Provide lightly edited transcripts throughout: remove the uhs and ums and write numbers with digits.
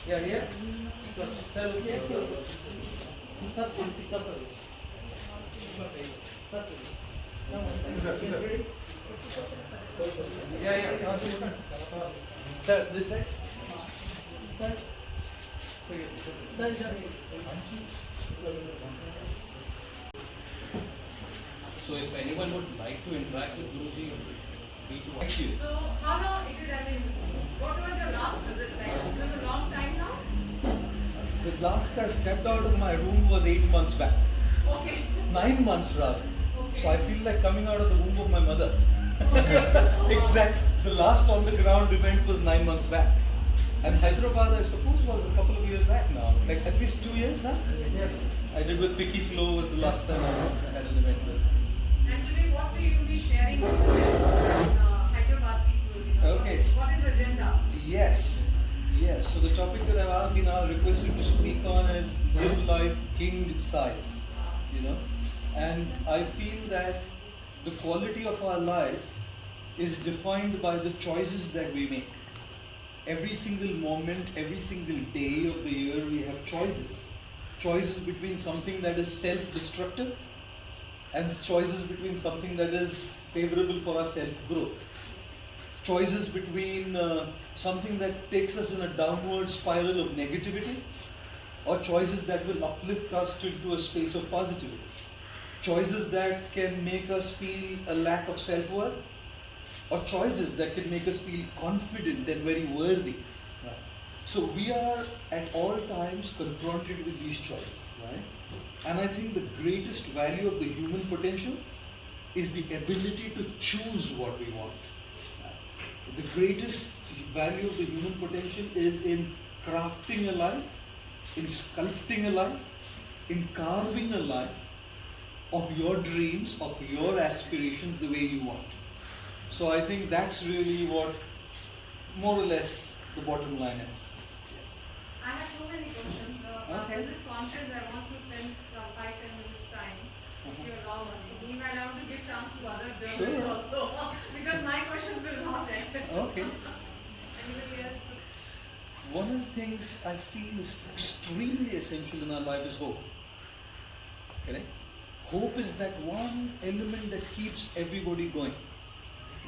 Yeah, yeah. Sir, okay. Yeah, yeah. Sir, this side. Sir. So if anyone would like to interact with Guruji, free to thank you. So how long it did, I mean, what was your last visit like? It was a long time now? The last I stepped out of my room was 8 months back. Okay. 9 months rather. Okay. So I feel like coming out of the womb of my mother. Okay. Exact. The last on the ground event was 9 months back. And Hyderabad, I suppose, was a couple of years back now. Like at least 2 years now. Yeah. I did with Vicky Flo was the last time I had an event with. And today what will you be sharing with Hyderabad people? You know, Okay. What is the agenda? Yes. Yes. So the topic that I've been requested to speak on is live life king size. You know, and I feel that the quality of our life is defined by the choices that we make. Every single moment, every single day of the year, we have choices. Choices between something that is self-destructive and choices between something that is favorable for our self-growth. Choices between something that takes us in a downward spiral of negativity or choices that will uplift us into a space of positivity. Choices that can make us feel a lack of self-worth or choices that can make us feel confident and very worthy. Right? So we are at all times confronted with these choices. Right? And I think the greatest value of the human potential is the ability to choose what we want. The greatest value of the human potential is in crafting a life, in sculpting a life, in carving a life of your dreams, of your aspirations the way you want. So I think that's really what more or less the bottom line is. Yes. I have so many questions. Okay. After this conference, I want to spend some 5-10 minutes time, if you allow us. So meanwhile, I want to give chance to other journalists Sure. also, because my questions will not end. Okay. Anybody else? One of the things I feel is extremely essential in our life is hope. Correct? Hope is that one element that keeps everybody going.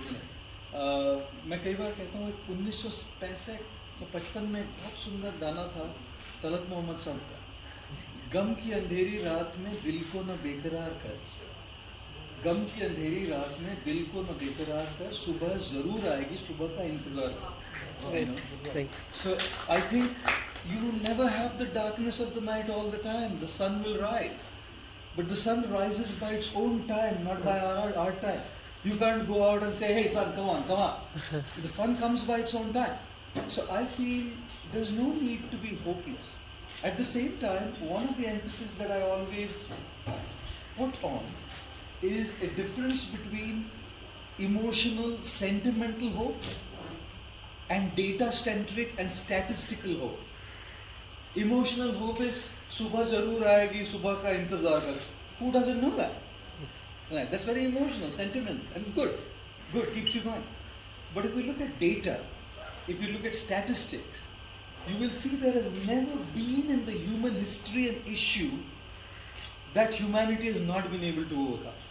Isn't it? मैं कई बार कहता हूँ 1965 तो 55 में बहुत सुंदर गाना था तलत मोहम्मद साहब का गम की अंधेरी रात में दिल को न बेकरार कर गम की अंधेरी रात में दिल को न बेकरार कर सुबह जरूर आएगी सुबह का इंतजार कर So I think you will never have the darkness of the night all the time. The sun will rise, but the sun rises by its own time, not by our time. You can't go out and say, hey sun, come on, come on. The sun comes by its own time. So I feel there's no need to be hopeless. At the same time, one of the emphasis that I always put on is a difference between emotional, sentimental hope and data-centric and statistical hope. Emotional hope is subah zarur aayegi, subah ka intezar kar. Who doesn't know that? Right, that's very emotional, sentimental, and it's good. Good, keeps you going. But if we look at data, if you look at statistics, you will see there has never been in the human history an issue that humanity has not been able to overcome.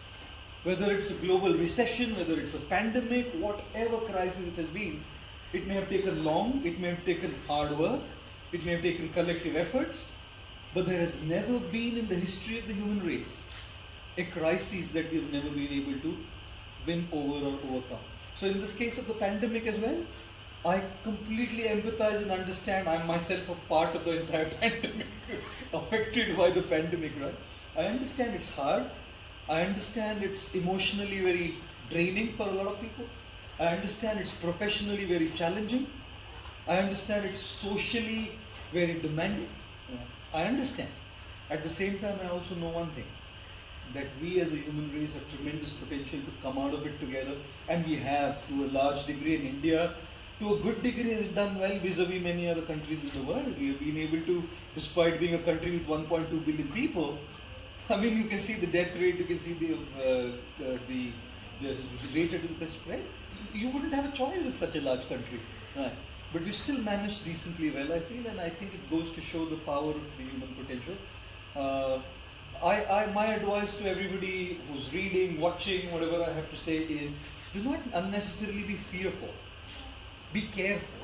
Whether it's a global recession, whether it's a pandemic, whatever crisis it has been, it may have taken long, it may have taken hard work, it may have taken collective efforts, but there has never been in the history of the human race a crisis that we have never been able to win over or overcome. So in this case of the pandemic as well, I completely empathize and understand. I'm myself a part of the entire pandemic, affected by the pandemic, right? I understand it's hard. I understand it's emotionally very draining for a lot of people. I understand it's professionally very challenging. I understand it's socially very demanding. I understand. At the same time, I also know one thing, that we as a human race have tremendous potential to come out of it together, and we have to a large degree in India. to a good degree has done well vis-a-vis many other countries in the world. We have been able to, despite being a country with 1.2 billion people, I mean, you can see the death rate, you can see the rate at which the spread. You wouldn't have a choice with such a large country. Right. But we still managed decently well, I feel, and I think it goes to show the power of the human potential. My advice to everybody who's reading, watching, whatever I have to say is, do not unnecessarily be fearful. Be careful.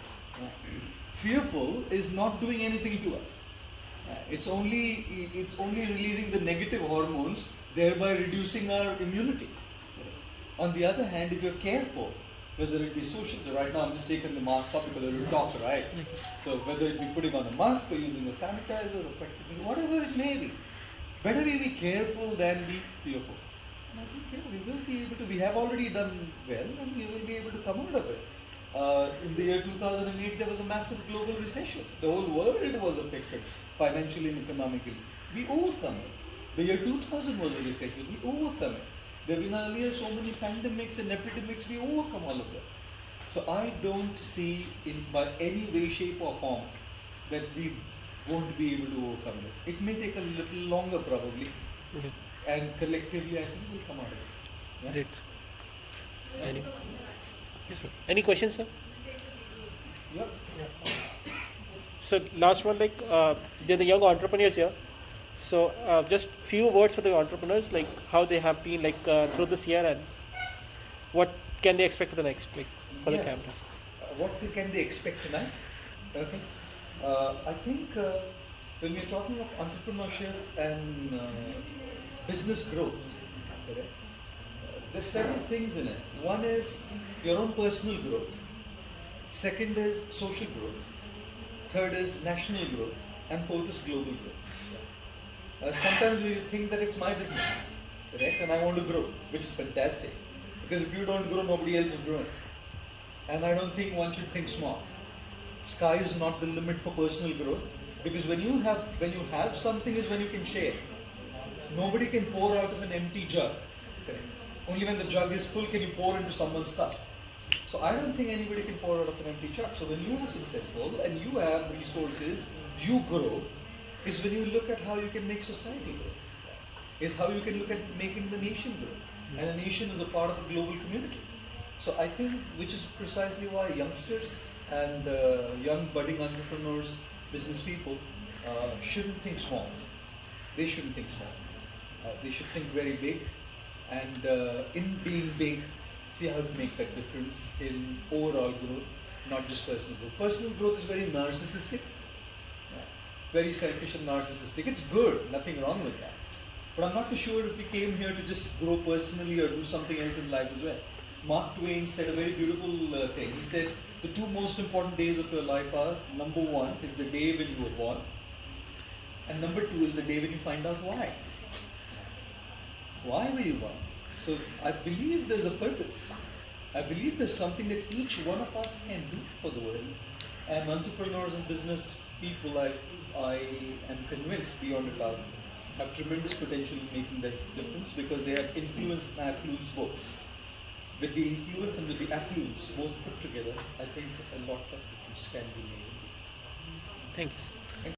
Fearful is not doing anything to us. It's only releasing the negative hormones, thereby reducing our immunity. On the other hand, if you're careful, whether it be social, right now I'm just taking the mask up because I will talk, right? So whether it be putting on a mask or using a sanitizer or practicing, whatever it may be, better we be careful than be fearful. And I think we will be able to, we have already done well and we will be able to come out of it. In the year 2008, there was a massive global recession. The whole world was affected financially and economically. We overcome it. The year 2000 was a recession. We overcome it. There have been earlier so many pandemics and epidemics. We overcome all of them. So I don't see in by any way, shape or form that we won't be able to overcome this. It may take a little longer probably. Okay. And collectively I think we'll come out of it. Yeah? Great. Any, yes, sir. Any questions, sir? Yep. So last one, like they're the young entrepreneurs here. So just few words for the entrepreneurs, like how they have been like through this year and what can they expect for the next, like for the campus. What can they expect tonight? Okay. I think when we're talking of entrepreneurship and business growth, correct? There's several things in it. One is your own personal growth. Second is social growth. Third is national growth. And fourth is global growth. Sometimes we think that it's my business, correct? And I want to grow, which is fantastic. Because if you don't grow, nobody else is growing. And I don't think one should think small. Sky is not the limit for personal growth. Because when you have something is when you can share. Nobody can pour out of an empty jug. Correct? Only when the jug is full can you pour into someone's cup. So I don't think anybody can pour out of an empty jug. So when you are successful and you have resources, you grow, is when you look at how you can make society grow. Is how you can look at making the nation grow. And a nation is a part of a global community. So I think, which is precisely why youngsters and young budding entrepreneurs, business people, shouldn't think small. They shouldn't think small. They should think very big. And in being big, see how to make that difference in overall growth, not just personal growth. Personal growth is very narcissistic. Very selfish and narcissistic. It's good, nothing wrong with that. But I'm not too sure if we came here to just grow personally or do something else in life as well. Mark Twain said a very beautiful thing. He said, the two most important days of your life are, number one is the day when you were born, and number two is the day when you find out why. Why were you born? So I believe there's a purpose. I believe there's something that each one of us can do for the world. And entrepreneurs and business people, I am convinced beyond a doubt, have tremendous potential in making this difference because they have influence and affluence both. With the influence and with the affluence both put together, I think a lot of difference can be made. Thank you.